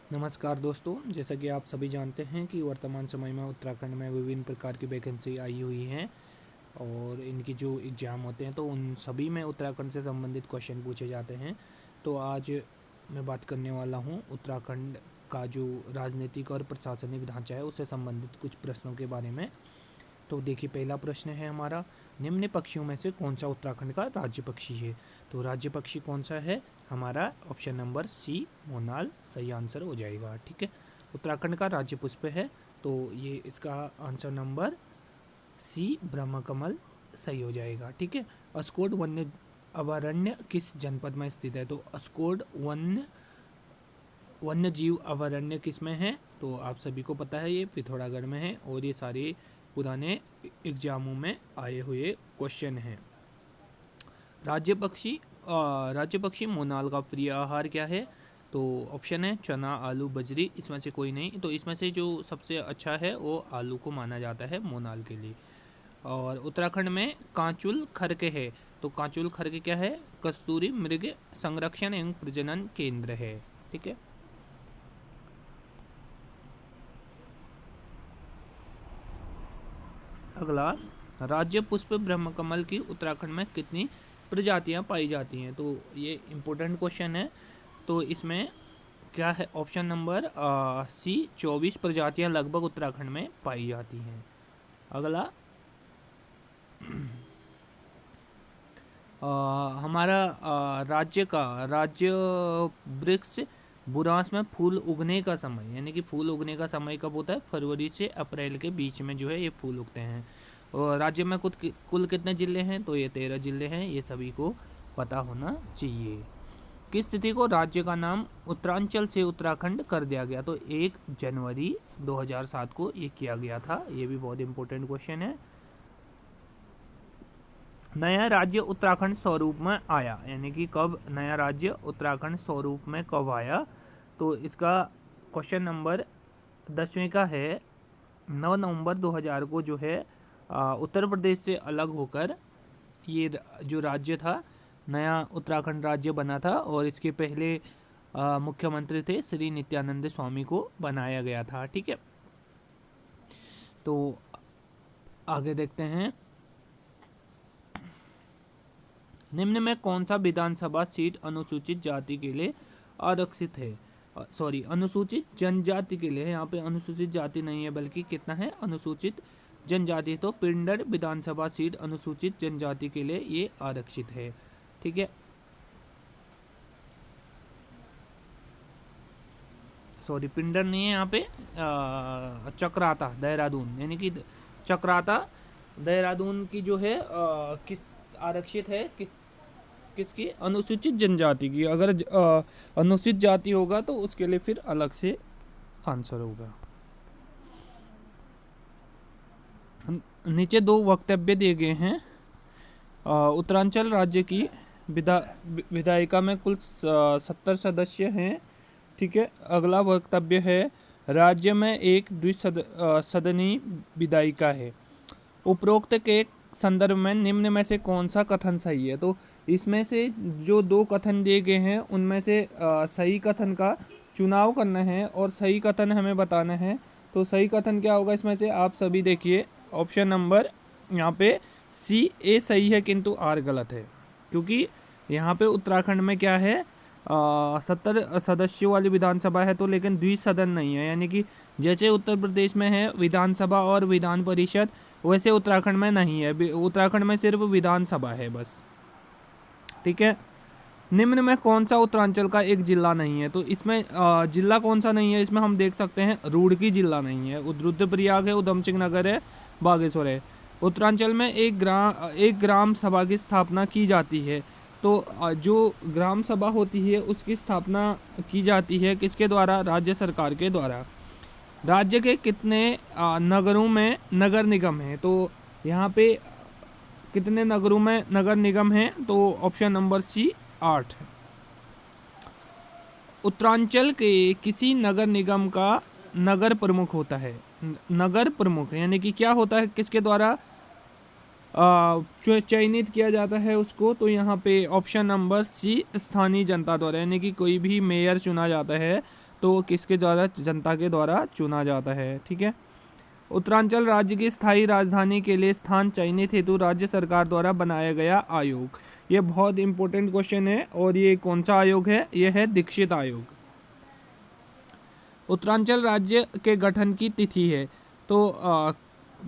नमस्कार दोस्तों, जैसा कि आप सभी जानते हैं कि वर्तमान समय में उत्तराखंड में विभिन्न प्रकार की वैकेंसी आई हुई हैं और इनकी जो एग्ज़ाम होते हैं तो उन सभी में उत्तराखंड से संबंधित क्वेश्चन पूछे जाते हैं। तो आज मैं बात करने वाला हूं उत्तराखंड का जो राजनीतिक और प्रशासनिक ढांचा है उससे संबंधित कुछ प्रश्नों के बारे में। तो देखिए, पहला प्रश्न है हमारा, निम्न पक्षियों में से कौन सा उत्तराखंड का राज्य पक्षी है? तो राज्य पक्षी कौन सा है? हमारा ऑप्शन नंबर सी मोनाल सही आंसर हो जाएगा। ठीक है, उत्तराखंड का राज्य पुष्प है तो ये इसका आंसर नंबर सी ब्रह्मकमल सही हो जाएगा। ठीक है, अस्कोड वन्य अभयारण्य किस जनपद में स्थित है? तो अस्कोड वन्य जीव अभयारण्य किस में है? तो आप सभी को पता है ये पिथौरागढ़ में है और ये सारे पुराने एग्जामों में आए हुए क्वेश्चन हैं। राज्य पक्षी मोनाल का प्रिय आहार क्या है? तो ऑप्शन है चना, आलू, बजरी, इसमें से कोई नहीं। तो इसमें से जो सबसे अच्छा है वो आलू को माना जाता है मोनाल के लिए। और उत्तराखंड में कांचुल खर्क है, तो कांचुल खर्क क्या है? कस्तूरी मृग संरक्षण एवं प्रजनन केंद्र है। ठीक है, अगला, राज्य पुष्प ब्रह्मकमल की उत्तराखंड में कितनी प्रजातियां पाई जाती हैं? तो ये इम्पोर्टेंट क्वेश्चन है। तो इसमें क्या है? ऑप्शन नंबर सी 24 प्रजातियां लगभग उत्तराखंड में पाई जाती हैं। अगला, हमारा राज्य वृक्ष बुरांस में फूल उगने का समय, यानी कि फूल उगने का समय कब होता है? फरवरी से अप्रैल के बीच में जो है ये फूल उगते हैं। और राज्य में कुल कितने जिले हैं? तो ये 13 जिले हैं, ये सभी को पता होना चाहिए। किस तिथि को राज्य का नाम उत्तरांचल से उत्तराखंड कर दिया गया? तो 1 जनवरी 2007 को ये किया गया था। ये भी बहुत इंपॉर्टेंट क्वेश्चन है। नया राज्य उत्तराखंड स्वरूप में आया, यानी कि कब नया राज्य उत्तराखंड स्वरूप में कब आया? तो इसका क्वेश्चन नंबर 10वें का है 9 नवंबर 2000 को जो है उत्तर प्रदेश से अलग होकर ये जो राज्य था नया उत्तराखंड राज्य बना था और इसके पहले मुख्यमंत्री थे श्री नित्यानंद स्वामी को बनाया गया था। ठीक है, तो आगे देखते हैं, निम्न में कौन सा विधानसभा सीट अनुसूचित जाति के लिए आरक्षित है? सॉरी, अनुसूचित जनजाति के लिए है। यहाँ पे अनुसूचित जाति नहीं है बल्कि कितना है? अनुसूचित जनजाति। तो पिंडर विधानसभा सीट अनुसूचित जनजाति के लिए ये आरक्षित है। ठीक है, सॉरी पिंडर नहीं है यहाँ पे, चक्राता देहरादून, यानी कि चक्राता देहरादून की जो है किस आरक्षित है? किसकी? अनुसूचित जनजाति की। अगर अनुसूचित जाति होगा तो उसके लिए फिर अलग से आंसर होगा। नीचे 2 वक्तव्य दिए गए हैं। उत्तरांचल राज्य की विधायिका में कुल 70 सदस्य हैं। ठीक है, अगला वक्तव्य है, राज्य में एक द्विसदनीय विधायिका है। उपरोक्त के संदर्भ में निम्न में से कौन सा कथन सही है? तो इसमें से जो 2 कथन दिए गए हैं उनमें से सही कथन का चुनाव करना है और सही कथन हमें बताना है। तो सही कथन क्या होगा इसमें से? आप सभी देखिए, ऑप्शन नंबर यहाँ पे सी ए सही है किंतु आर गलत है, क्योंकि यहाँ पे उत्तराखंड में क्या है, 70 सदस्यों वाली विधानसभा है तो लेकिन द्विसदन नहीं है, यानी कि जैसे उत्तर प्रदेश में है विधानसभा और विधान परिषद, वैसे उत्तराखंड में नहीं है। उत्तराखंड में सिर्फ विधानसभा है बस। ठीक है, निम्न में कौन सा उत्तरांचल का एक जिला नहीं है? तो इसमें जिला कौन सा नहीं है? इसमें हम देख सकते हैं रुड़की जिला नहीं है, रुद्रप्रयाग है, उधम सिंह नगर है, बागेश्वर है। उत्तरांचल में एक ग्राम सभा की स्थापना की जाती है। तो जो ग्राम सभा होती है उसकी स्थापना की जाती है किसके द्वारा? राज्य सरकार के द्वारा। राज्य के कितने नगरों में नगर निगम है? तो यहाँ पे कितने नगरों में नगर निगम है? तो ऑप्शन नंबर सी 8 है। उत्तरांचल के किसी नगर निगम का नगर प्रमुख होता है। नगर प्रमुख यानी कि क्या होता है? किसके द्वारा चयनित किया जाता है उसको? तो यहाँ पे ऑप्शन नंबर सी स्थानीय जनता द्वारा, यानी कि कोई भी मेयर चुना जाता है तो किसके द्वारा, जनता के द्वारा चुना जाता है। ठीक है। उत्तरांचल राज्य की स्थायी राजधानी के लिए स्थान चयनित हेतु राज्य सरकार द्वारा बनाया गया आयोग। ये बहुत इंपॉर्टेंट क्वेश्चन है। और ये कौन सा आयोग है? ये है दीक्षित आयोग। उत्तरांचल राज्य के गठन की तिथि है तो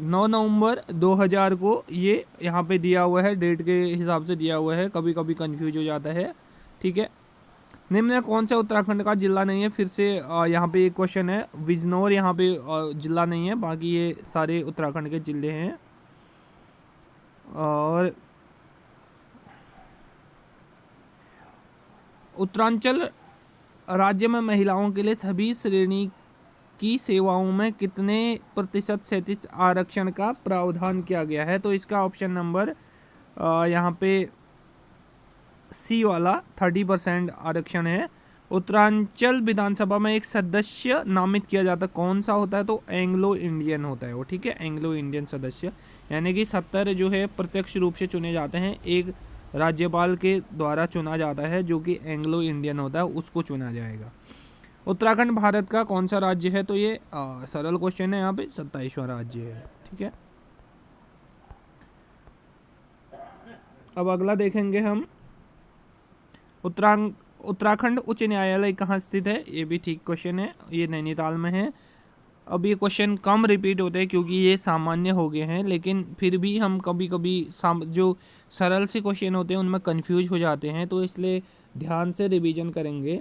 9 नवंबर 2000 को ये यहाँ पे दिया हुआ है, डेट के हिसाब से दिया हुआ है, कभी कभी कंफ्यूज हो जाता है। ठीक है। निम्न में कौन सा उत्तराखंड का जिला नहीं है? फिर से यहाँ पे एक क्वेश्चन है। बिजनौर यहाँ पे जिला नहीं है, बाकी ये सारे उत्तराखंड के जिले हैं। और उत्तरांचल राज्य में महिलाओं के लिए सभी श्रेणी की सेवाओं में कितने प्रतिशत क्षैतिज आरक्षण का प्रावधान किया गया है? तो इसका ऑप्शन नंबर यहाँ पे सी वाला 30% आरक्षण है। उत्तरांचल विधानसभा में एक सदस्य नामित किया जाता है, कौन सा होता है? तो एंग्लो इंडियन होता है वो। ठीक है, एंग्लो इंडियन सदस्य, यानी कि 70 जो है प्रत्यक्ष रूप से चुने जाते हैं, एक राज्यपाल के द्वारा चुना जाता है जो कि एंग्लो इंडियन होता है, उसको चुना जाएगा। उत्तराखंड भारत का कौन सा राज्य है? तो ये सरल क्वेश्चन है, यहाँ पे 27वां राज्य है। ठीक है। अब अगला देखेंगे हम, उत्तराखंड उच्च न्यायालय कहाँ स्थित है? ये भी ठीक क्वेश्चन है, ये नैनीताल में है। अब ये क्वेश्चन कम रिपीट होते हैं क्योंकि ये सामान्य हो गए हैं, लेकिन फिर भी हम कभी कभी जो सरल से क्वेश्चन होते हैं उनमें कंफ्यूज हो जाते हैं, तो इसलिए ध्यान से रिवीजन करेंगे।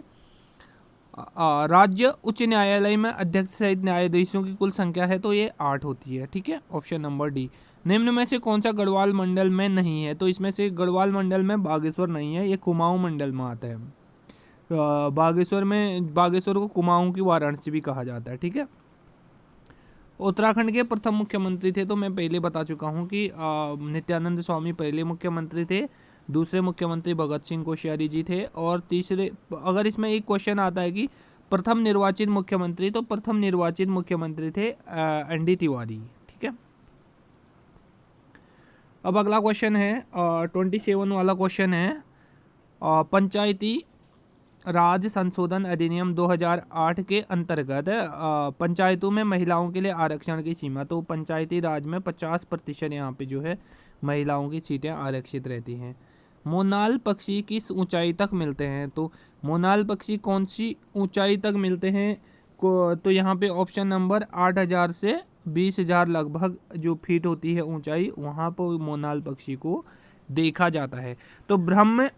राज्य उच्च न्यायालय में अध्यक्ष सहित न्यायाधीशों की कुल संख्या है तो ये 8 होती है। ठीक है, ऑप्शन नंबर डी। निम्न में से कौन सा गढ़वाल मंडल में नहीं है? तो इसमें से गढ़वाल मंडल में बागेश्वर नहीं है, ये कुमाऊं मंडल में आता है। बागेश्वर को कुमाऊं की वाराणसी भी कहा जाता है। ठीक है। उत्तराखंड के प्रथम मुख्यमंत्री थे तो मैं पहले बता चुका हूँ कि नित्यानंद स्वामी पहले मुख्यमंत्री थे, दूसरे मुख्यमंत्री भगत सिंह कोश्यारी जी थे, और तीसरे, अगर इसमें एक क्वेश्चन आता है कि प्रथम निर्वाचित मुख्यमंत्री, तो प्रथम निर्वाचित मुख्यमंत्री थे एनडी तिवारी। ठीक है। अब अगला क्वेश्चन है 27 वाला क्वेश्चन है, पंचायती राज संशोधन अधिनियम 2008 के अंतर्गत पंचायतों में महिलाओं के लिए आरक्षण की सीमा, तो पंचायती राज में 50% यहाँ पे जो है महिलाओं की सीटें आरक्षित रहती हैं। मोनाल पक्षी किस ऊंचाई तक मिलते हैं? तो मोनाल पक्षी कौन सी ऊंचाई तक मिलते हैं तो यहाँ पे ऑप्शन नंबर 8000 से 20,000 लगभग जो फीट होती है ऊंचाई, वहाँ पर मोनाल पक्षी को देखा जाता है। तो ब्रह्म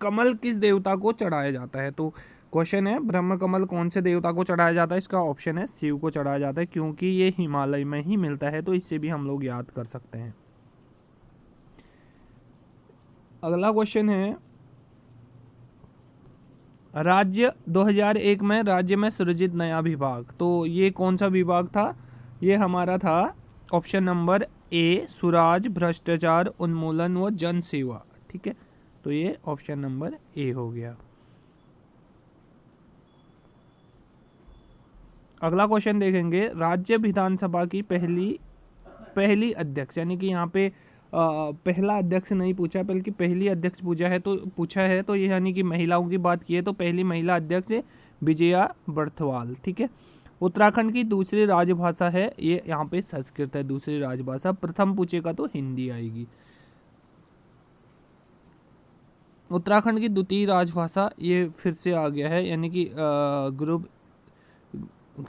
कमल किस देवता को चढ़ाया जाता है? तो क्वेश्चन है, ब्रह्म कमल कौन से देवता को चढ़ाया जाता है? इसका ऑप्शन है शिव को चढ़ाया जाता है, क्योंकि ये हिमालय में ही मिलता है, तो इससे भी हम लोग याद कर सकते हैं। अगला क्वेश्चन है, राज्य 2001 में राज्य में सृजित नया विभाग, तो ये कौन सा विभाग था? ये हमारा था ऑप्शन नंबर ए, सुराज, भ्रष्टाचार उन्मूलन व जन सेवा। ठीक है, तो ये ऑप्शन नंबर ए हो गया। अगला क्वेश्चन देखेंगे, राज्य विधानसभा की पहली अध्यक्ष, यानी कि यहाँ पे पहला अध्यक्ष नहीं पूछा बल्कि पहली अध्यक्ष पूछा है तो ये यानी कि महिलाओं की बात की है तो पहली महिला अध्यक्ष है विजया बर्थवाल। ठीक है। उत्तराखंड की दूसरी राजभाषा है, ये यहाँ पे संस्कृत है दूसरी राजभाषा, प्रथम पूछेगा तो हिंदी आएगी। उत्तराखंड की द्वितीय राजभाषा ये फिर से आ गया है, यानी कि ग्रुप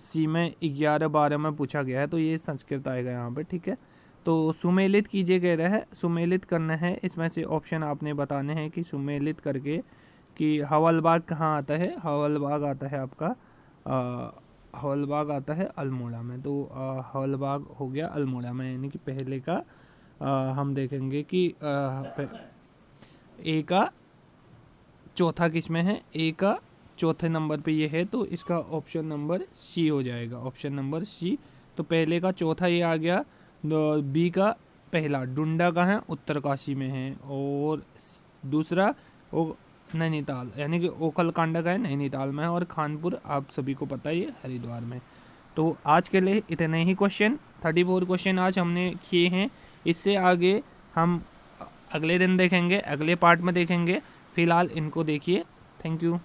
सी में 11-12 में पूछा गया है, तो ये संस्कृत आएगा यहाँ पे। ठीक है, तो सुमेलित कीजिए कह रहा है, सुमेलित करना है, इसमें से ऑप्शन आपने बताने हैं कि सुमेलित करके कि हवलबाग कहाँ आता है। हवलबाग आता है आपका हवलबाग आता है अल्मोड़ा में, तो हवलबाग हो गया अल्मोड़ा में, यानी कि पहले का हम देखेंगे कि ए का चौथा किस में है, ए का चौथे नंबर पे ये है, तो इसका ऑप्शन नंबर सी हो जाएगा, ऑप्शन नंबर सी। तो पहले का चौथा ये आ गया, बी का पहला डुंडा का है उत्तरकाशी में है, और दूसरा नैनीताल यानी कि ओखलकांडा का है नैनीताल में है, और खानपुर आप सभी को पता है ये हरिद्वार में। तो आज के लिए इतने ही क्वेश्चन, 34 क्वेश्चन आज हमने किए हैं। इससे आगे हम अगले दिन देखेंगे, अगले पार्ट में देखेंगे। फिलहाल इनको देखिए। Thank you.